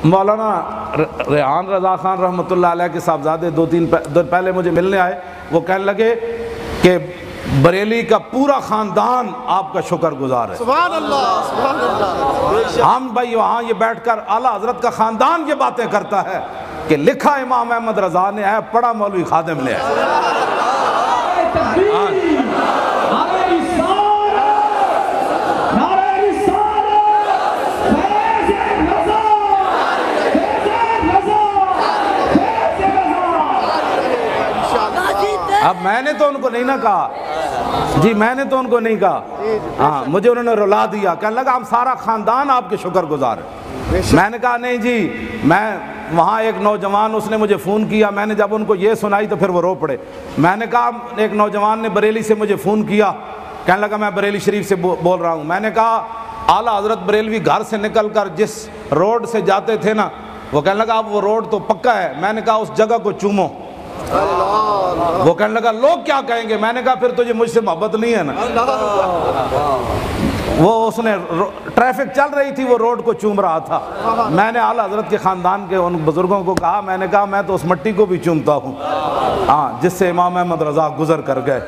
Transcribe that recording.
मौलाना रेहान रज़ा खान रहमतुल्लाह अलैह के साहबजादे 2-3 दिन पहले मुझे मिलने आए। वो कहने लगे कि बरेली का पूरा ख़ानदान आपका शुक्रगुजार है। सुभान अल्लाह, सुभान अल्लाह। हम भाई वहाँ ये बैठकर आला हज़रत का ख़ानदान ये बातें करता है कि लिखा इमाम अहमद रज़ा ने है, पढ़ा मौलवी खादिम ने है। अब मैंने तो उनको नहीं ना कहा जी, मैंने तो उनको नहीं कहा। हाँ, मुझे उन्होंने रुला दिया, कहने लगा हम सारा ख़ानदान आपके शुक्रगुजार है। मैंने कहा नहीं जी, मैं वहाँ एक नौजवान उसने मुझे फ़ोन किया, मैंने जब उनको ये सुनाई तो फिर वो रो पड़े। मैंने कहा एक नौजवान ने बरेली से मुझे फ़ोन किया, कहने लगा मैं बरेली शरीफ से बोल रहा हूँ। मैंने कहा आला हज़रत बरेलवी घर से निकल कर जिस रोड से जाते थे ना, वो कहने लगा अब वो रोड तो पक्का है। मैंने कहा उस जगह को चूमो। वो कहने लगा लोग क्या कहेंगे। मैंने कहा फिर तुझे मुझसे मोहब्बत नहीं है ना। वो उसने ट्रैफिक चल रही थी, वो रोड को चूम रहा था। मैंने आला हज़रत के ख़ानदान के उन बुज़ुर्गों को कहा, मैंने कहा मैं तो उस मट्टी को भी चूमता हूँ हाँ जिससे इमाम अहमद रज़ा गुज़र कर गए।